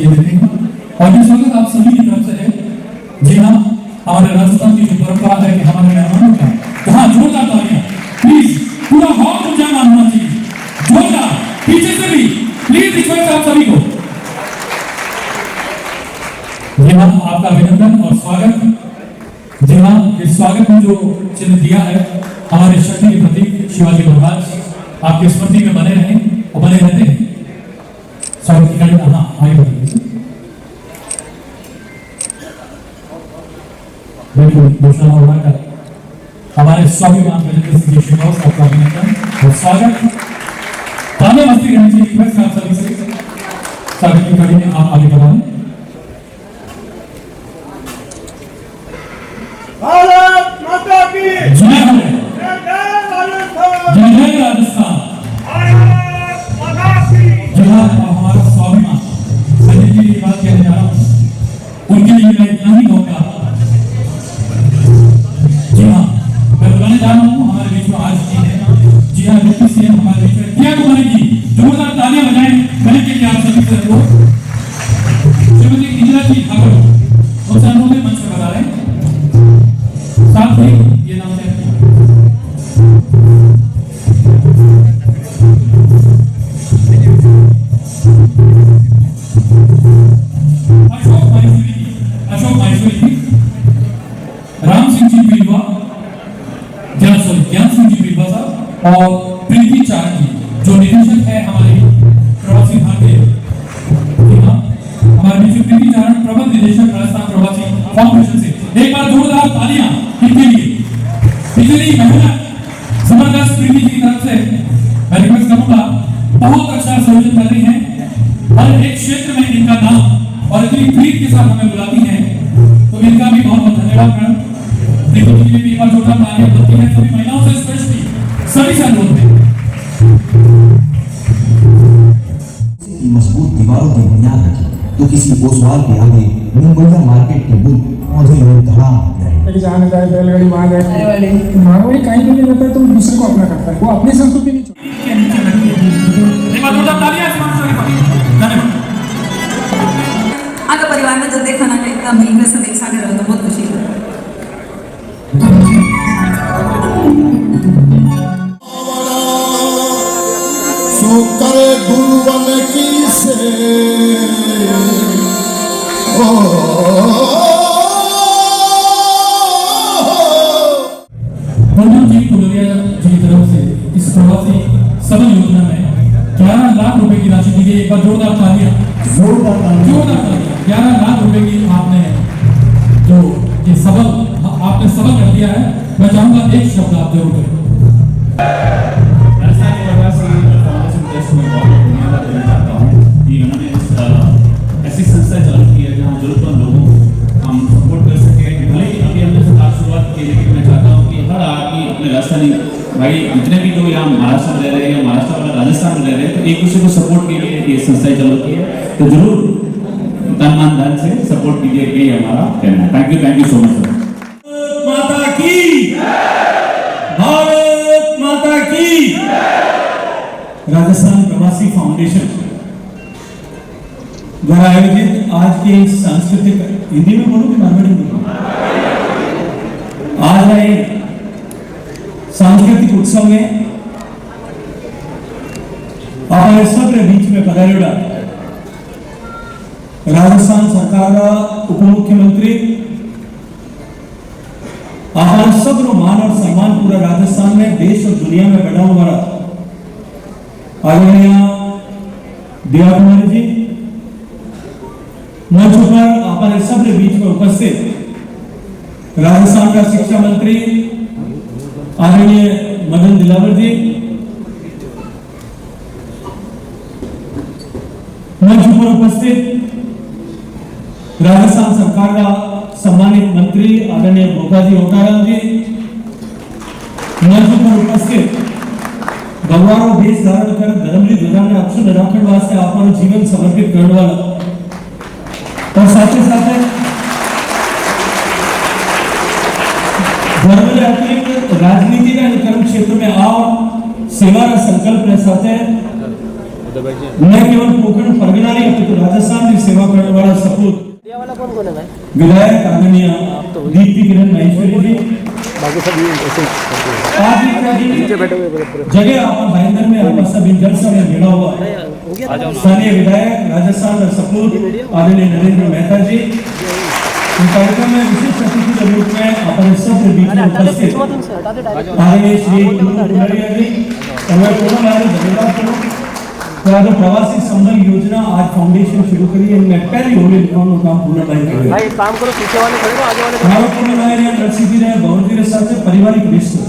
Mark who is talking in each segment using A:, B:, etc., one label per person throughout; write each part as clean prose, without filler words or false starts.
A: दे देते हैं। और ये स्वागत आप सभी की तरफ से है। जी हाँ, हमारे राजस्थान की जो परंपरा है कि हमारे मेहमानों का तो हाँ जोरदार तालियां प्लीज, पूरा हॉल गुंजायमान होना चाहिए, जोरदार, पीछे से भी प्लीज रिक्वेस्ट आप सभी को। जी हाँ, आपका अभिनंदन और स्वागत। जी हाँ, इस स्वागत में जो चिन्ह दिया है हमारे शक्ति के प्रतीक शिवाजी महाराज आपकी स्मृति में बने रहें और बने रहते हैं। स्वागत की गाड़ी हाँ आगे बढ़िए। बिल्कुल घोषणा होगा का हमारे स्वाभिमान गजेंद्र सिंह जी श्रीवास आपका अभिनंदन और स्वागत। ताने मस्ती रहनी चाहिए रिक्वेस्ट आप सभी से। स्वागत की गाड़ी में आप आगे बढ़ाएं।
B: भारत माता की
A: जय हो, जय जय राजस्थान।
B: भारत माता की
A: जहाँ हमारा स्वाभिमान संजय जी की बात कहने जा रहा हूँ, उनके लिए मैं इतना ही कहूँगा। जी हाँ, मैं बुलाने जा रहा हूँ हमारे बीच में आज जी है। जी हाँ, डिप्टी सीएम हमारे बीच में क्या कुमारी जी, जोरदार तालियां बजाएं करेंगे कि आप सभी से वो श्रीमती इंदिरा जी ठाकुर उनसे अनुरोध मंच पर बता रहे हैं। साथ ही ये नाम है अशोक माहेश्वरी जी, राम सिंह जी पीलवा, ज्ञान सिंह जी पीलवा साहब और प्रीति चार जी जो निदेशक है हमारे प्रवासी भारतीय। हमारे बीच प्रीति चारण प्रबंध निदेशक राजस्थान प्रवासी फाउंडेशन से एक बार जोरदार तालियां इनके लिए। पिछली महिला जबरदस्त प्रीति जी की तरफ से मैं रिक्वेस्ट करूंगा, बहुत अच्छा संयोजन कर रही हैं। हर एक क्षेत्र में इनका नाम और इतनी प्रीत के साथ हमें बुलाती हैं, तो इनका भी बहुत बहुत धन्यवाद मैडम। प्रीति जी ने भी एक बार जोरदार तालियां बनती हैं सभी महिलाओं से, स्पेशली सभी से अनुरोध है।
C: मजबूत दीवारों की बुनियाद रखी तो किसी ओसवाल के आगे मुंबईया मार्केट के बुल पौधे में धड़ा
D: जाने जाए बैलगाड़ी वहां जाए मारवाड़ी कहीं भी नहीं रहता है तो दूसरे को अपना करता है, वो अपनी संस्कृति नहीं छोड़ती।
E: आगे परिवार में जब देखा ना इतना महीने से एक साथ रहो तो बहुत खुशी है।
B: शुक्र गुरुवन की से
A: जी पुलरिया जी की तरफ से इस प्रवासी सबल योजना में 11 लाख रुपए की राशि दी गई। एक बार जोरदार तालियां 11 लाख रुपए की आपने जो ये सबल आपने सबल कर दिया है। मैं चाहूंगा एक शब्द आप जरूर करें।
F: ऐसी संस्था चालू की है जहाँ जरूरतमंद लोगों को हम सपोर्ट कर सके। भले ही अभी हमने सरकार शुरुआत की, लेकिन मैं चाहता हूँ कि हर आदमी अपने राजस्थानी भाई जितने भी लोग यहाँ महाराष्ट्र में रह रहे हैं या महाराष्ट्र वाला राजस्थान में रह रहे हैं, तो एक दूसरे को सपोर्ट के लिए ये संस्था चालू की है, तो जरूर तन मन धन से सपोर्ट कीजिए, यही हमारा कहना है। Thank you so much.
B: माता की भारत माता की।
F: राजस्थान प्रवासी फाउंडेशन द्वारा आयोजित आज के सांस्कृतिक, हिंदी में बोलूं कि मारवाड़ी में बोलूं, आज आए सांस्कृतिक उत्सव में हमारे सबके बीच में पधारेगा राजस्थान सरकार का उप मुख्यमंत्री, हमारे सब मान और सम्मान पूरा राजस्थान में देश और दुनिया में बढ़ा हुआ आदरणीय दिया कुमारी जी, मंच पर हमारे सबके बीच में उपस्थित राजस्थान का शिक्षा मंत्री आदरणीय मदन दिलावर जी, मंच पर उपस्थित राजस्थान सरकार का सम्मानित मंत्री आदरणीय भोपाजी ओटाराम जी, मंच पर उपस्थित भगवान देश धारण कर धर्मली ध्वजा ने अक्षुण राखण वास्ते आपनो जीवन समर्पित करने वाला और साथ ही साथ राजनीति का कर्म क्षेत्र में आओ सेवा का संकल्प रह साथ है न केवल कोकण परगना नहीं अपितु राजस्थान की सेवा कर
B: विधायक आदरणीय दीप्ति किरण माहेश्वरी जी, आज जगह अपन भाईंदर में आपका सब इन जलसा में भिड़ा हुआ है। स्थानीय विधायक राजस्थान का सपूत आदरणीय नरेंद्र मेहता जी इस कार्यक्रम में विशिष्ट अतिथि के रूप में अपने सबके बीच में उपस्थित आदरणीय श्री कुलरिया जी और मैं पूर्ण धन्यवाद करूँ। तो प्रवासी संबल योजना आज फाउंडेशन शुरू करी है, मैं पहली होली लिखवानो काम पूर्ण भाई
G: एक काम करो, पीछे वाले खड़े हो, आगे वाले खड़े
B: हमारा पूर्ण भाई ने नरसिंह रहे बहुत के साथ से पारिवारिक रिश्ते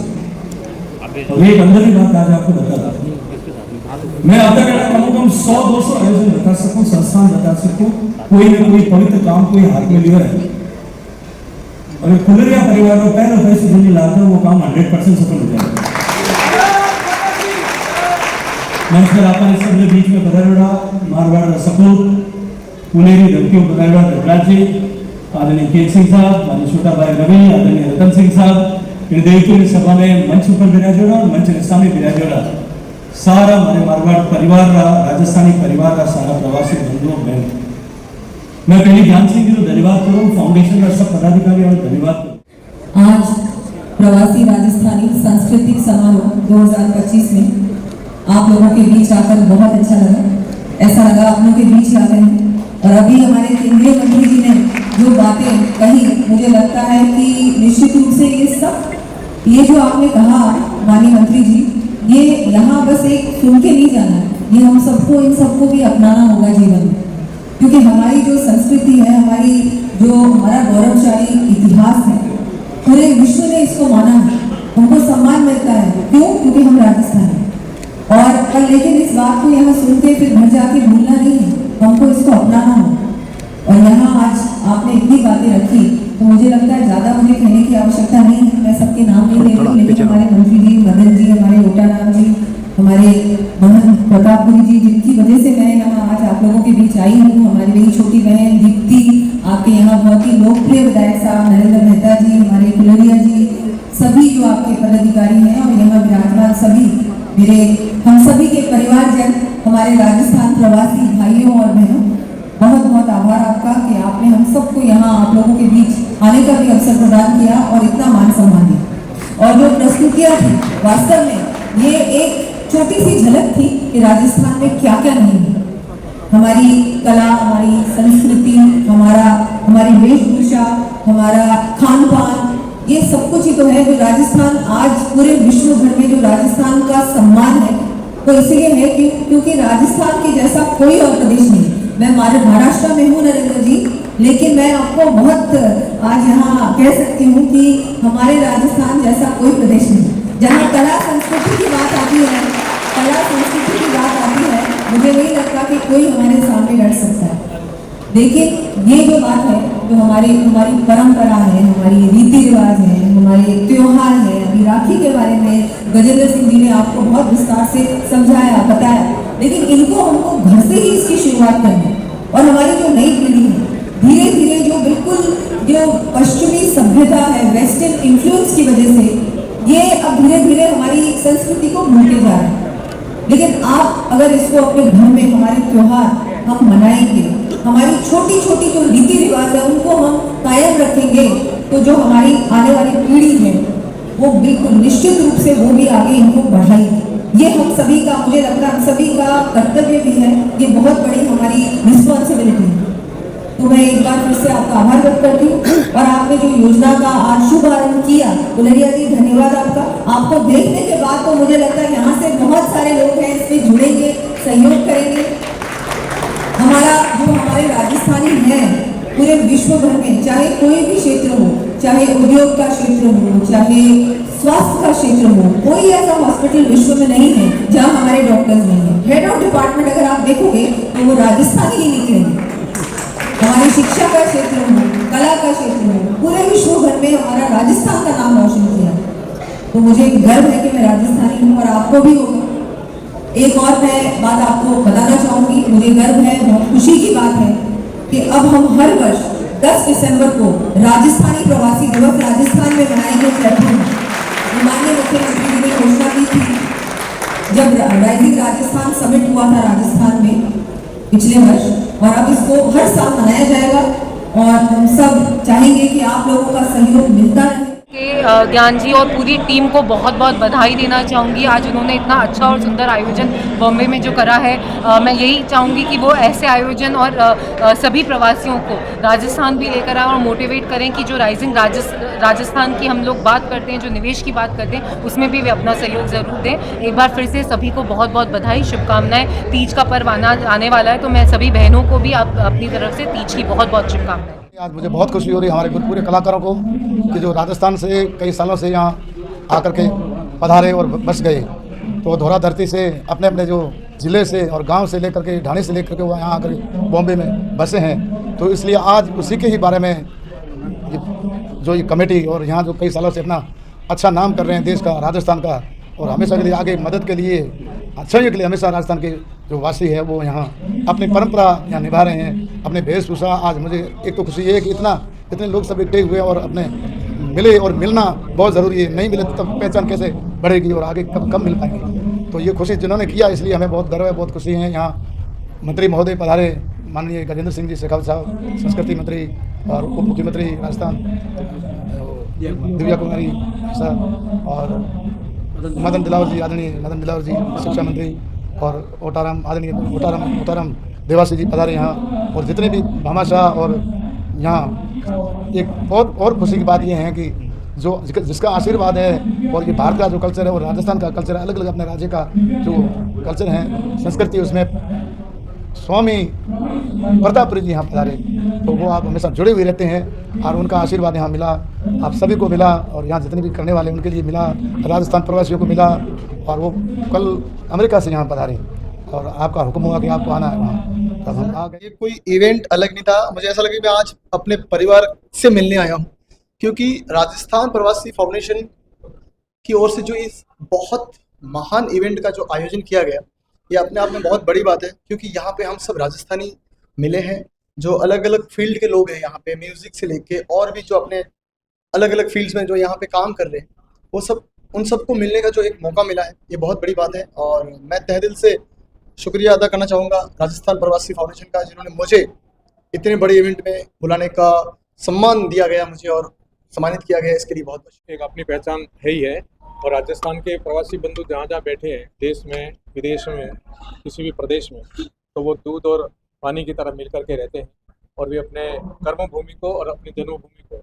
B: और एक अंदर की बात आज आपको बता मैं अब तक कम से कम 100-200 आयोजन बता सकूं, संस्थान बता सकूं, कोई ना कोई पवित्र काम कोई हाथ में लिया है और कुलरिया परिवार को पहले पैसे जो लाता वो काम 100% सफल हो जाएगा। नमस्कार आपने सबके बीच में बदलड़ा मारवाड़ सपूत पुनेरी धमकियों बदलड़ा धनराज जी आदरणीय केत सिंह साहब, माननीय छोटा भाई रवि, आदरणीय रतन सिंह साहब, इन देवतों की सभा में मंच पर विराजोड़ा और मंच के सामने विराजोड़ा सारा हमारे मारवाड़ परिवार का राजस्थानी परिवार का सारा प्रवासी बंधुओं बहन मैं पहले ज्ञान सिंह जी को धन्यवाद करूँ, फाउंडेशन का सब पदाधिकारी और धन्यवाद करूँ।
E: आज प्रवासी राजस्थानी सांस्कृतिक समारोह 2025 में आप लोगों के बीच आकर बहुत अच्छा लगा। ऐसा लगा आप लोगों के बीच आ गए हैं और अभी हमारे केंद्रीय मंत्री जी ने जो बातें कही मुझे लगता है कि निश्चित रूप से ये जो आपने कहा माननीय मंत्री जी, ये यहाँ बस एक सुन के नहीं जाना है, ये हम सबको इन सबको भी अपनाना होगा जीवन में, क्योंकि हमारी जो संस्कृति है, हमारा गौरवशाली इतिहास है, पूरे विश्व ने इसको माना है, हमको सम्मान मिलता है। क्यों? क्योंकि हम राजस्थान हैं और लेकिन इस बात को यहाँ सुन के फिर घर जाके भूलना नहीं है, हमको इसको अपनाना हो। और यहाँ आज आपने इतनी बातें रखी तो मुझे लगता है ज़्यादा मुझे कहने की आवश्यकता नहीं है, मैं सबके नाम नहीं ले रही, लेकिन हमारे मंत्री जी मदन जी, हमारे ओटाराम जी, हमारे महंत प्रतापपुरी जी, जिनकी वजह से मैं यहाँ आज आप लोगों के बीच आई हूँ, हमारी मेरी छोटी बहन दीप्ति, आपके यहाँ बहुत ही लोकप्रिय विधायक साहब नरेंद्र मेहता जी, हमारे कुलरिया जी, सभी जो आपके पदाधिकारी हैं और यहाँ विराजमान सभी मेरे हम सभी के परिवारजन, हमारे राजस्थान प्रवासी भाइयों और बहनों, बहुत बहुत आभार आपका कि आपने हम सबको यहाँ आप लोगों के बीच आने का भी अवसर प्रदान किया और इतना मान सम्मान दिया। और जो प्रस्तुतियाँ थी वास्तव में ये एक छोटी सी झलक थी कि राजस्थान में क्या क्या नहीं है, हमारी कला, हमारी संस्कृति, हमारी वेशभूषा, हमारा खान पान, ये सब कुछ ही तो है जो राजस्थान आज पूरे विश्व भर में जो राजस्थान का सम्मान है वो इसलिए है क्योंकि राजस्थान के जैसा कोई और प्रदेश नहीं। मैं महाराष्ट्र में हूँ नरेंद्र जी, लेकिन मैं आपको बहुत आज यहाँ कह सकती हूँ कि हमारे राजस्थान जैसा कोई प्रदेश नहीं। जहाँ कला संस्कृति की बात आती है, मुझे नहीं लगता कि कोई हमारे सामने लड़ सकता है। लेकिन ये जो बात है, जो हमारी परंपरा है, हमारी रीति रिवाज है, हमारे त्योहार है, अभी राखी के बारे में गजेंद्र सिंह जी ने आपको बहुत विस्तार से समझाया, बताया, लेकिन इनको हमको घर से ही इसकी शुरुआत करनी है। और हमारी जो नई पीढ़ी है धीरे धीरे जो पश्चिमी सभ्यता है, वेस्टर्न इन्फ्लुएंस की वजह से ये अब धीरे धीरे हमारी संस्कृति को भूलते जा रहे हैं। लेकिन आप अगर इसको अपने घर में हमारे त्योहार हम मनाएंगे, हमारी छोटी छोटी जो रीति रिवाज है उनको हम कायम रखेंगे, तो जो हमारी आने वाली पीढ़ी है वो बिल्कुल निश्चित रूप से वो भी आगे इनको बढ़ाएगी। ये हम सभी का, मुझे लगता है हम सभी का कर्तव्य भी है, ये बहुत बड़ी हमारी रिस्पॉन्सिबिलिटी है। तो मैं एक बार फिर से आपका आभार व्यक्त करती हूँ और आपने जो योजना का आज शुभारंभ किया, कुलरिया जी धन्यवाद आपका। आपको देखने के बाद तो मुझे लगता है यहाँ से बहुत सारे लोग हैं इसमें जुड़ेंगे, सहयोग करेंगे। हमारे राजस्थानी हैं पूरे विश्व भर में, चाहे कोई भी क्षेत्र हो, चाहे उद्योग का क्षेत्र हो, चाहे स्वास्थ्य का क्षेत्र हो, कोई ऐसा हॉस्पिटल विश्व में नहीं है जहाँ हमारे डॉक्टर्स नहीं है। हेड ऑफ डिपार्टमेंट अगर आप देखोगे तो वो राजस्थानी ही निकलेंगे। हमारी शिक्षा का क्षेत्र हो, कला का क्षेत्र हो, पूरे विश्व भर में हमारा राजस्थान का नाम रोशन किया। तो मुझे गर्व है कि मैं राजस्थानी हूँ और आपको भी होगा। एक और मैं बात आपको बताना चाहूँगी, मुझे गर्व है, बहुत खुशी की बात है कि अब हम हर वर्ष 10 दिसंबर को राजस्थानी प्रवासी दिवस राजस्थान में मनाएंगे। माननीय मुख्यमंत्री जी ने घोषणा की थी जब राइजिंग राजस्थान समिट हुआ था राजस्थान में पिछले वर्ष, और अब इसको हर साल मनाया जाएगा। और हम सब चाहेंगे कि आप लोगों का सहयोग मिलता रहे।
H: के ज्ञान जी और पूरी टीम को बहुत बहुत बधाई देना चाहूँगी। आज उन्होंने इतना अच्छा और सुंदर आयोजन बॉम्बे में जो करा है, मैं यही चाहूँगी कि वो ऐसे आयोजन और सभी प्रवासियों को राजस्थान भी लेकर आए और मोटिवेट करें कि जो राइजिंग राजस्थान की हम लोग बात करते हैं, जो निवेश की बात करते हैं, उसमें भी वे अपना सहयोग ज़रूर दें। एक बार फिर से सभी को बहुत बहुत बधाई, शुभकामनाएं। तीज का पर्व आने वाला है, तो मैं सभी बहनों को भी अपनी तरफ से तीज की बहुत बहुत शुभकामनाएं।
I: आज मुझे बहुत खुशी हो रही है हमारे पूरे कलाकारों को कि जो राजस्थान से कई सालों से यहाँ आकर के पधारे और बस गए, तो धोरा धरती से अपने अपने जो ज़िले से और गांव से लेकर के, ढाणी से लेकर के वो यहाँ आकर बॉम्बे में बसे हैं। तो इसलिए आज उसी के ही बारे में जो ये कमेटी और यहाँ जो कई सालों से अपना अच्छा नाम कर रहे हैं देश का, राजस्थान का, और हमेशा के लिए आगे मदद के लिए, अच्छाई के लिए हमेशा राजस्थान के जो वासी है वो यहाँ अपनी परंपरा यहाँ निभा रहे हैं, अपने वेशभूषा। आज मुझे एक तो खुशी है कि इतने लोग सब इकट्ठे हुए और अपने मिले, और मिलना बहुत ज़रूरी है, नहीं मिले तो तब पहचान कैसे बढ़ेगी और आगे कब मिल पाएंगे। तो ये खुशी जिन्होंने किया, इसलिए हमें बहुत गर्व है, बहुत खुशी है। यहाँ मंत्री महोदय पधारे, माननीय गजेंद्र सिंह जी शेखावत साहब, संस्कृति मंत्री और उप मुख्यमंत्री राजस्थान दिव्या कुमारी साहब, और मदन दिलावर जी, आदरणीय मदन दिलावर जी शिक्षा मंत्री, और ओटाराम आदरणीय ओटाराम देवासी जी पधारे यहाँ, और जितने भी भामाशाह। और यहाँ एक बहुत और खुशी की बात ये है कि जिसका आशीर्वाद है, और ये भारत का जो कल्चर है और राजस्थान का कल्चर है, अलग अलग अपने राज्य का जो कल्चर है, संस्कृति, उसमें स्वामी प्रतापपुरी जी यहाँ पधारे, तो वो आप हमेशा जुड़े हुए रहते हैं, और उनका आशीर्वाद यहाँ मिला, आप सभी को मिला, और यहाँ जितने भी करने वाले उनके लिए मिला, राजस्थान प्रवासियों को मिला, और वो कल अमेरिका से यहाँ पधारे और आपका हुक्म हुआ कि आपको आना है वहाँ, तब हम आ गए।
J: कोई इवेंट अलग नहीं था, मुझे ऐसा लगा कि मैं आज अपने परिवार से मिलने आया हूँ, क्योंकि राजस्थान प्रवासी फाउंडेशन की ओर से जो इस बहुत महान इवेंट का जो आयोजन किया गया, ये अपने आप में बहुत बड़ी बात है, क्योंकि यहाँ पे हम सब राजस्थानी मिले हैं, जो अलग अलग फील्ड के लोग हैं यहाँ पे, म्यूजिक से लेके और भी जो अपने अलग अलग फील्ड्स में जो यहाँ पे काम कर रहे हैं, वो सब, उन सबको मिलने का जो एक मौका मिला है, ये बहुत बड़ी बात है। और मैं तहे दिल से शुक्रिया अदा करना चाहूँगा राजस्थान प्रवासी फाउंडेशन का, जिन्होंने मुझे इतने बड़े इवेंट में बुलाने का सम्मान दिया गया मुझे और सम्मानित किया गया, इसके लिए बहुत बहुत।
K: एक अपनी पहचान है ही है, और राजस्थान के प्रवासी बंधु जहाँ जहाँ बैठे हैं, देश में, विदेश में, किसी भी प्रदेश में, तो वो दूध और पानी की तरह मिल करके रहते हैं, और वे अपने कर्मभूमि को और अपनी जन्मभूमि को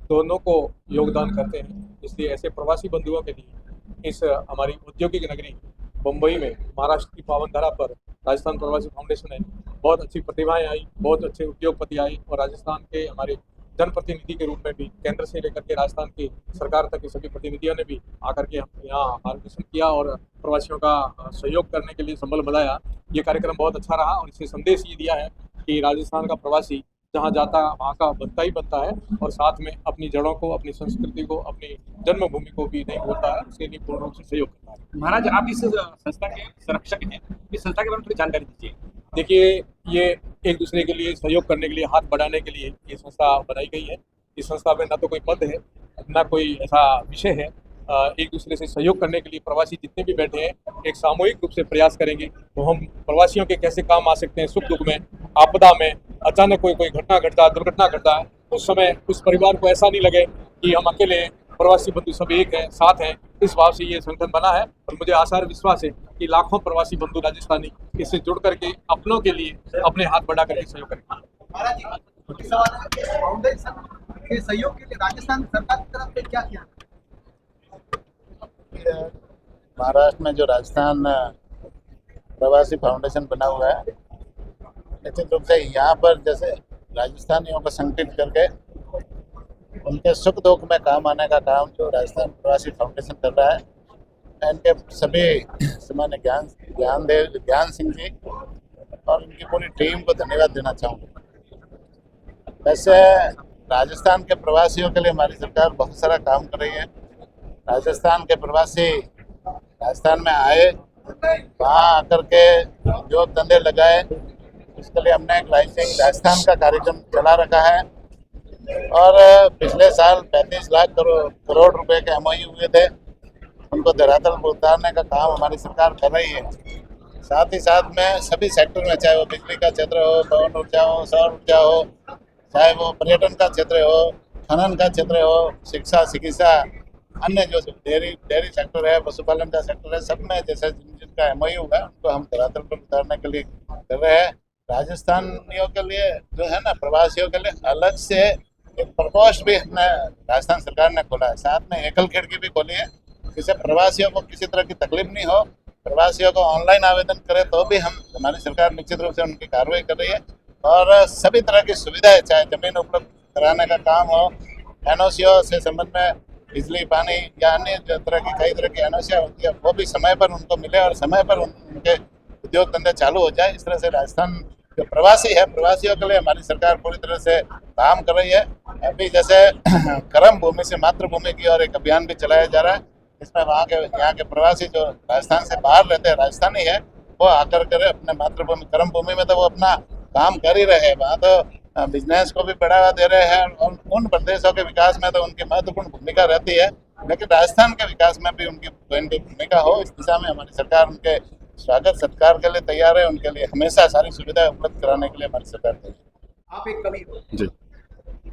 K: दोनों को योगदान करते हैं। इसलिए ऐसे प्रवासी बंधुओं के लिए इस हमारी औद्योगिक नगरी मुंबई में, महाराष्ट्र की पावन धरा पर राजस्थान प्रवासी फाउंडेशन है, बहुत अच्छी प्रतिभाएं आई, बहुत अच्छे उद्योगपति आए, और राजस्थान के हमारे जनप्रतिनिधि के रूप में भी केंद्र से लेकर के राजस्थान की सरकार तक के सभी प्रतिनिधियों ने भी आकर के यहाँ मार्गदर्शन किया और प्रवासियों का सहयोग करने के लिए संबल बनाया। ये कार्यक्रम बहुत अच्छा रहा, और इससे संदेश ये दिया है कि राजस्थान का प्रवासी जहाँ जाता है वहाँ का बनता ही बनता है, और साथ में अपनी जड़ों को, अपनी संस्कृति को, अपनी जन्मभूमि को भी नहीं भूलता है, उसके लिए पूर्ण रूप से सहयोग करता है।
F: महाराज, आप इस संस्था के संरक्षक हैं, इस संस्था के बारे में थोड़ी जानकारी दीजिए।
K: देखिए, ये एक दूसरे के लिए सहयोग करने के लिए, हाथ बढ़ाने के लिए ये संस्था बनाई गई है। इस संस्था में ना तो कोई पद है, ना कोई ऐसा विषय है, एक दूसरे से सहयोग करने के लिए प्रवासी जितने भी बैठे हैं एक सामूहिक रूप से प्रयास करेंगे, तो हम प्रवासियों के कैसे काम आ सकते हैं, सुख दुख में, आपदा में, अचानक कोई घटना घटता है, दुर्घटना घटता है, उस समय उस परिवार को ऐसा नहीं लगे कि हम अकेले हैं, प्रवासी बंधु सब एक हैं, साथ हैं। इस भाव से ये संगठन बना है, और मुझे आशा और विश्वास है कि लाखों प्रवासी बंधु राजस्थानी इससे जुड़ करके अपनों के लिए अपने हाथ बढ़ा करके सहयोग करेंगे।
J: फाउंडेशन के सहयोग के लिए राजस्थान सरकार की तरफ से क्या किया?
L: महाराष्ट्र में जो राजस्थान प्रवासी फाउंडेशन बना हुआ है, निश्चित रूप से यहाँ पर जैसे राजस्थानियों को संगठित करके उनके सुख दुख में काम आने का काम जो राजस्थान प्रवासी फाउंडेशन कर रहा है, मैं इनके सभी सामान्य ज्ञान सिंह जी और उनकी पूरी टीम को धन्यवाद देना चाहूँगा। वैसे राजस्थान के प्रवासियों के लिए हमारी सरकार बहुत सारा काम कर रही है। राजस्थान के प्रवासी राजस्थान में आए, वहाँ आकर के जो धंधे लगाए, उसके लिए हमने एक राइजिंग राजस्थान का कार्यक्रम चला रखा है, और पिछले साल 35 लाख करोड़ रुपए के MOU हुए थे, उनको धरातल पर उतारने का काम हमारी सरकार कर रही है। साथ ही साथ में सभी सेक्टर में, चाहे वो बिजली का क्षेत्र हो, पवन ऊर्जा हो, सौर ऊर्जा हो, चाहे वो पर्यटन का क्षेत्र हो, खनन का क्षेत्र हो, शिक्षा, चिकित्सा, अन्य जो डेयरी सेक्टर है, पशुपालन का सेक्टर है, सब में जैसे जिनका MOU है उनको हम धरातल पर उतारने के लिए कर रहे हैं। राजस्थानियों के लिए जो है ना, प्रवासियों के लिए अलग से एक प्रकोष्ठ भी हमने राजस्थान सरकार ने खोला है, साथ में एकल खिड़की भी खोली है, जिससे प्रवासियों को किसी तरह की तकलीफ नहीं हो। प्रवासियों को ऑनलाइन आवेदन करें तो भी हमारी सरकार निश्चित रूप से उनकी कार्रवाई कर रही है, और सभी तरह की सुविधाएं, चाहे जमीन उपलब्ध कराने का काम हो, NOCओ से संबंध में बिजली, पानी या अन्य तरह की कई तरह की NOCियाँ होती है, वो भी समय पर उनको मिले और समय पर उनके उद्योग धंधे चालू हो जाए। इस तरह से राजस्थान जो प्रवासी है, प्रवासियों के लिए हमारी सरकार पूरी तरह से काम कर रही है। अभी जैसे कर्म भूमि से मातृभूमि की ओर एक अभियान भी चलाया जा रहा है, इसमें यहाँ के प्रवासी जो राजस्थान से बाहर रहते हैं, राजस्थानी है, वो आकर कर अपने मातृभूमि कर्म भूमि में तो वो अपना काम कर ही रहे हैं, वहाँ तो बिजनेस को भी बढ़ावा दे रहे हैं, और उन प्रदेशों के विकास में तो उनकी महत्वपूर्ण भूमिका रहती है, लेकिन राजस्थान के विकास में भी उनकी भूमिका हो, इस दिशा में हमारी सरकार उनके स्वागत सत्कार के लिए तैयार है। उनके लिए हमेशा सारी सुविधाएं उपलब्ध कराने के लिए हमारी सरकार तैयार है।
J: आप एक कवि हो
M: जी,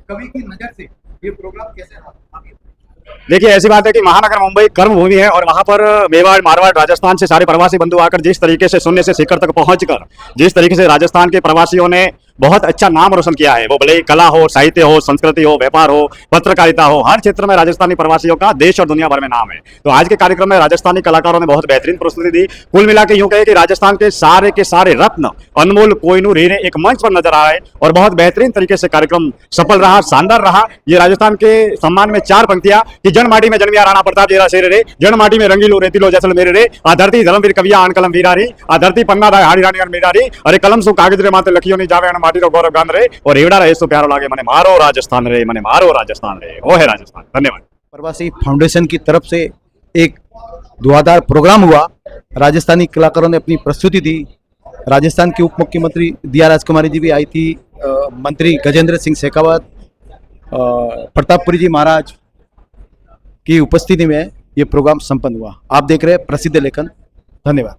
J: कवि की नजर से ये प्रोग्राम कैसे रहा?
M: देखिए ऐसी बात है कि महानगर मुंबई कर्मभूमि है, और वहां पर मेवाड़, मारवाड़, राजस्थान से सारे प्रवासी बंधु आकर जिस तरीके से शून्य से शिखर तक पहुंचकर जिस तरीके से राजस्थान के प्रवासियों ने बहुत अच्छा नाम रोशन किया है, वो भले ही कला हो, साहित्य हो, संस्कृति हो, व्यापार हो, पत्रकारिता हो, हर क्षेत्र में राजस्थानी प्रवासियों का देश और दुनिया भर में नाम है। तो आज के कार्यक्रम में राजस्थानी कलाकारों ने बहुत बेहतरीन प्रस्तुति दी। कुल मिला के यूं कहे कि राजस्थान के सारे रत्न, अनमोल कोहिनूर हीरे एक मंच पर नजर आए, और बहुत बेहतरीन तरीके से कार्यक्रम सफल रहा, शानदार रहा। ये राजस्थान के सम्मान में 4 पंक्तियां कि जन माटी में जन्मिया राणा प्रताप जेरा शेर रे, जन माटी में रंगीलो रेतीलो जैसलमेर रे, आ धरती धर्मवीर कविया आन कलम वीरारी, आ धरती पन्ना राय हाड़ी रानी मीरारी, अरे कलम सु कागज रे माते लखियो नहीं जावे माटी रो गौरव गान रे, और एवड़ा रहे सो प्यारो लागे मने मारो राजस्थान रे, मने मारो राजस्थान रे, वो है राजस्थान। धन्यवाद।
N: प्रवासी फाउंडेशन की तरफ से एक धुआंधार प्रोग्राम हुआ, राजस्थानी कलाकारों ने अपनी प्रस्तुति दी। राजस्थान के उप मुख्यमंत्री दिया राजकुमारी जी भी आई थी, मंत्री गजेंद्र सिंह शेखावत, प्रतापपुरी जी महाराज की उपस्थिति में ये प्रोग्राम संपन्न हुआ। आप देख रहे हैं प्रसिद्ध लेखन। धन्यवाद।